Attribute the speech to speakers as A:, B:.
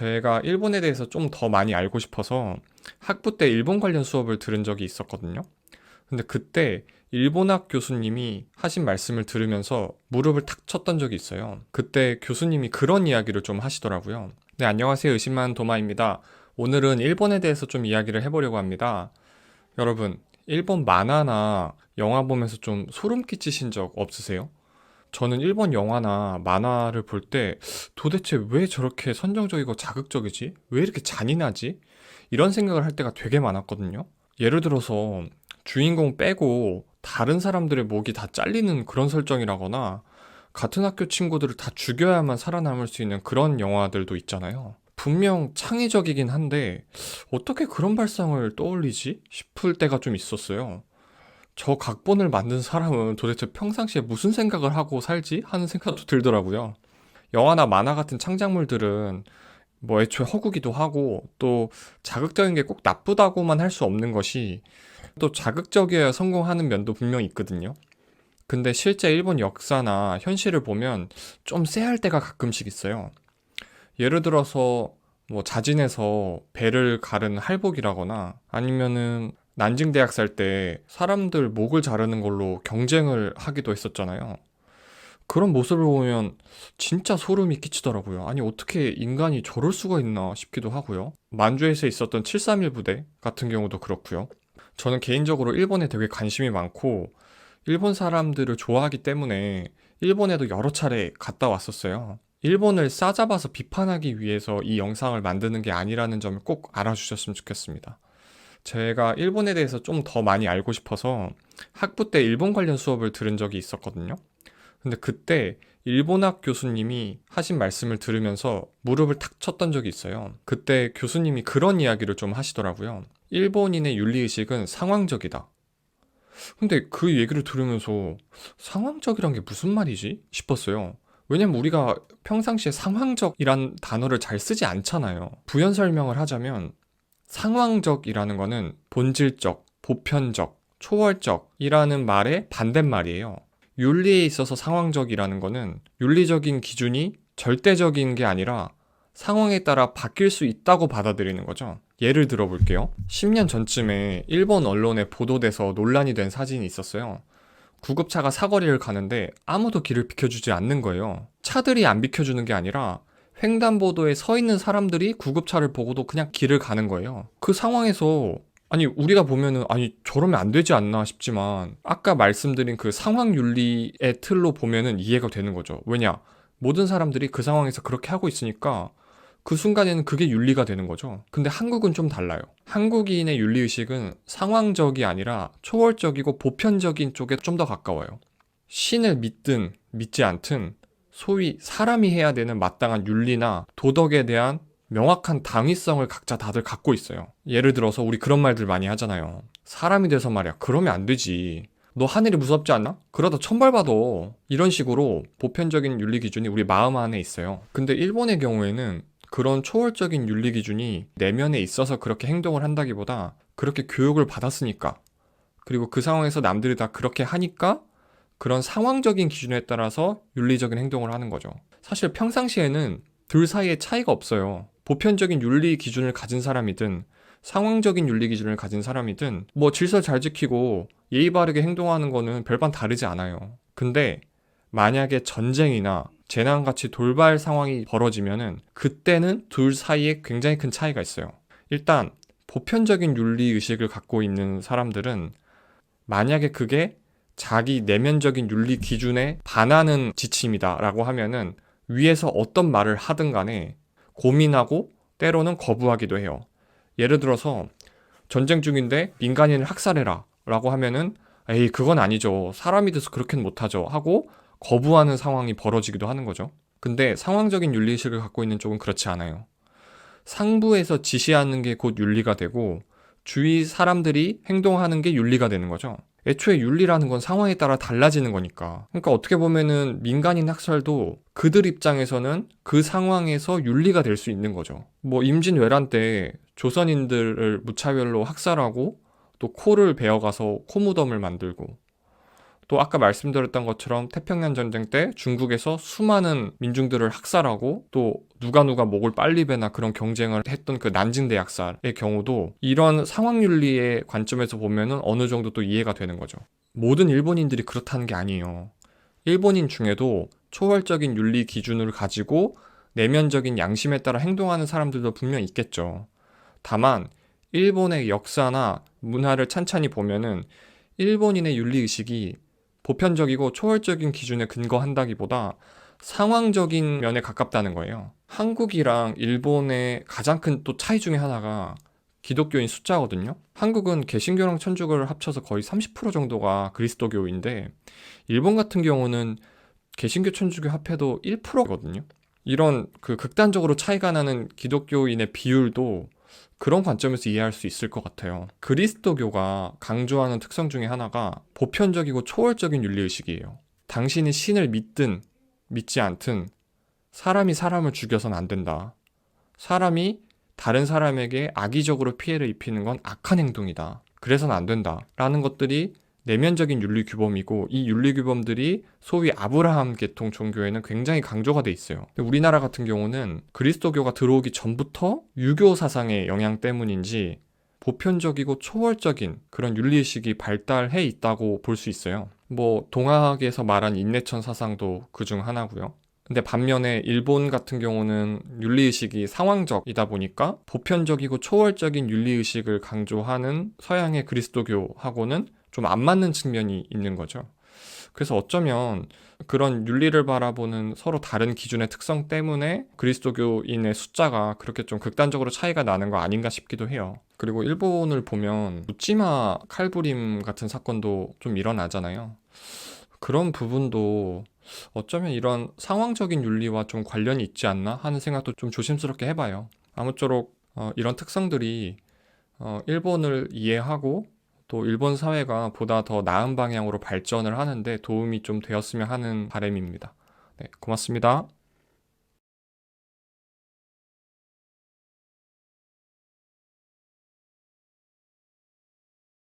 A: 제가 일본에 대해서 좀 더 많이 알고 싶어서 학부 때 일본 관련 수업을 들은 적이 있었거든요. 근데 그때 일본학 교수님이 하신 말씀을 들으면서 무릎을 탁 쳤던 적이 있어요. 그때 교수님이 그런 이야기를 좀 하시더라고요. 네, 안녕하세요. 의심만 도마입니다. 오늘은 일본에 대해서 좀 이야기를 해보려고 합니다. 여러분, 일본 만화나 영화 보면서 좀 소름 끼치신 적 없으세요? 저는 일본 영화나 만화를 볼 때 도대체 왜 저렇게 선정적이고 자극적이지? 왜 이렇게 잔인하지? 이런 생각을 할 때가 되게 많았거든요. 예를 들어서 주인공 빼고 다른 사람들의 목이 다 잘리는 그런 설정이라거나 같은 학교 친구들을 다 죽여야만 살아남을 수 있는 그런 영화들도 있잖아요. 분명 창의적이긴 한데 어떻게 그런 발상을 떠올리지? 싶을 때가 좀 있었어요. 저 각본을 만든 사람은 도대체 평상시에 무슨 생각을 하고 살지? 하는 생각도 들더라고요. 영화나 만화 같은 창작물들은 뭐 애초에 허구기도 하고 또 자극적인 게 꼭 나쁘다고만 할 수 없는 것이 또 자극적이어야 성공하는 면도 분명히 있거든요. 근데 실제 일본 역사나 현실을 보면 좀 쎄할 때가 가끔씩 있어요. 예를 들어서 뭐 자진해서 배를 가른 할복이라거나 아니면은 난징 대학 살 때 사람들 목을 자르는 걸로 경쟁을 하기도 했었잖아요. 그런 모습을 보면 진짜 소름이 끼치더라고요. 아니, 어떻게 인간이 저럴 수가 있나 싶기도 하고요. 만주에서 있었던 731 부대 같은 경우도 그렇고요. 저는 개인적으로 일본에 되게 관심이 많고 일본 사람들을 좋아하기 때문에 일본에도 여러 차례 갔다 왔었어요. 일본을 싸잡아서 비판하기 위해서 이 영상을 만드는 게 아니라는 점을 꼭 알아주셨으면 좋겠습니다. 제가 일본에 대해서 좀 더 많이 알고 싶어서 학부 때 일본 관련 수업을 들은 적이 있었거든요. 근데 그때 일본학 교수님이 하신 말씀을 들으면서 무릎을 탁 쳤던 적이 있어요. 그때 교수님이 그런 이야기를 좀 하시더라고요. 일본인의 윤리의식은 상황적이다. 근데 그 얘기를 들으면서 상황적이란 게 무슨 말이지? 싶었어요. 왜냐면 우리가 평상시에 상황적이란 단어를 잘 쓰지 않잖아요. 부연 설명을 하자면 상황적이라는 거는 본질적, 보편적, 초월적이라는 말의 반대말이에요. 윤리에 있어서 상황적이라는 거는 윤리적인 기준이 절대적인 게 아니라 상황에 따라 바뀔 수 있다고 받아들이는 거죠. 예를 들어 볼게요. 10년 전쯤에 일본 언론에 보도돼서 논란이 된 사진이 있었어요. 구급차가 사거리를 가는데 아무도 길을 비켜주지 않는 거예요. 차들이 안 비켜주는 게 아니라 횡단보도에 서 있는 사람들이 구급차를 보고도 그냥 길을 가는 거예요. 그 상황에서 아니 우리가 보면은 아니 저러면 안 되지 않나 싶지만 아까 말씀드린 그 상황 윤리의 틀로 보면은 이해가 되는 거죠. 왜냐? 모든 사람들이 그 상황에서 그렇게 하고 있으니까 그 순간에는 그게 윤리가 되는 거죠. 근데 한국은 좀 달라요. 한국인의 윤리의식은 상황적이 아니라 초월적이고 보편적인 쪽에 좀 더 가까워요. 신을 믿든 믿지 않든 소위 사람이 해야 되는 마땅한 윤리나 도덕에 대한 명확한 당위성을 각자 다들 갖고 있어요. 예를 들어서 우리 그런 말들 많이 하잖아요. 사람이 돼서 말이야. 그러면 안 되지. 너 하늘이 무섭지 않나? 그러다 천벌받아. 이런 식으로 보편적인 윤리 기준이 우리 마음 안에 있어요. 근데 일본의 경우에는 그런 초월적인 윤리 기준이 내면에 있어서 그렇게 행동을 한다기보다 그렇게 교육을 받았으니까 그리고 그 상황에서 남들이 다 그렇게 하니까 그런 상황적인 기준에 따라서 윤리적인 행동을 하는 거죠. 사실 평상시에는 둘 사이에 차이가 없어요. 보편적인 윤리 기준을 가진 사람이든 상황적인 윤리 기준을 가진 사람이든 뭐 질서 잘 지키고 예의 바르게 행동하는 거는 별반 다르지 않아요. 근데 만약에 전쟁이나 재난같이 돌발 상황이 벌어지면은 그때는 둘 사이에 굉장히 큰 차이가 있어요. 일단 보편적인 윤리 의식을 갖고 있는 사람들은 만약에 그게 자기 내면적인 윤리 기준에 반하는 지침이다라고 하면은 위에서 어떤 말을 하든 간에 고민하고 때로는 거부하기도 해요. 예를 들어서 전쟁 중인데 민간인을 학살해라 라고 하면은 에이 그건 아니죠. 사람이 돼서 그렇게는 못하죠 하고 거부하는 상황이 벌어지기도 하는 거죠. 근데 상황적인 윤리의식을 갖고 있는 쪽은 그렇지 않아요. 상부에서 지시하는 게 곧 윤리가 되고 주위 사람들이 행동하는 게 윤리가 되는 거죠. 애초에 윤리라는 건 상황에 따라 달라지는 거니까. 그러니까 어떻게 보면은 민간인 학살도 그들 입장에서는 그 상황에서 윤리가 될 수 있는 거죠. 뭐 임진왜란 때 조선인들을 무차별로 학살하고 또 코를 베어가서 코무덤을 만들고 또 아까 말씀드렸던 것처럼 태평양 전쟁 때 중국에서 수많은 민중들을 학살하고 또 누가 목을 빨리 베나 그런 경쟁을 했던 그 난징 대학살의 경우도 이런 상황윤리의 관점에서 보면은 어느 정도 또 이해가 되는 거죠. 모든 일본인들이 그렇다는 게 아니에요. 일본인 중에도 초월적인 윤리 기준을 가지고 내면적인 양심에 따라 행동하는 사람들도 분명 있겠죠. 다만 일본의 역사나 문화를 찬찬히 보면은 일본인의 윤리의식이 보편적이고 초월적인 기준에 근거한다기보다 상황적인 면에 가깝다는 거예요. 한국이랑 일본의 가장 큰 또 차이 중에 하나가 기독교인 숫자거든요. 한국은 개신교랑 천주교를 합쳐서 거의 30% 정도가 그리스도교인데 일본 같은 경우는 개신교 천주교 합해도 1%거든요. 이런 그 극단적으로 차이가 나는 기독교인의 비율도 그런 관점에서 이해할 수 있을 것 같아요. 그리스도교가 강조하는 특성 중에 하나가 보편적이고 초월적인 윤리의식이에요. 당신이 신을 믿든 믿지 않든 사람이 사람을 죽여선 안 된다. 사람이 다른 사람에게 악의적으로 피해를 입히는 건 악한 행동이다. 그래서는 안 된다. 라는 것들이 내면적인 윤리 규범이고 이 윤리 규범들이 소위 아브라함 계통 종교에는 굉장히 강조가 돼 있어요. 우리나라 같은 경우는 그리스도교가 들어오기 전부터 유교 사상의 영향 때문인지 보편적이고 초월적인 그런 윤리의식이 발달해 있다고 볼 수 있어요. 뭐 동학에서 말한 인내천 사상도 그중 하나고요. 근데 반면에 일본 같은 경우는 윤리의식이 상황적이다 보니까 보편적이고 초월적인 윤리의식을 강조하는 서양의 그리스도교하고는 좀 안 맞는 측면이 있는 거죠. 그래서 어쩌면 그런 윤리를 바라보는 서로 다른 기준의 특성 때문에 그리스도교인의 숫자가 그렇게 좀 극단적으로 차이가 나는 거 아닌가 싶기도 해요. 그리고 일본을 보면 묻지마 칼부림 같은 사건도 좀 일어나잖아요. 그런 부분도 어쩌면 이런 상황적인 윤리와 좀 관련이 있지 않나 하는 생각도 좀 조심스럽게 해봐요. 아무쪼록 이런 특성들이 일본을 이해하고 또 일본 사회가 보다 더 나은 방향으로 발전을 하는데 도움이 좀 되었으면 하는 바람입니다. 네, 고맙습니다.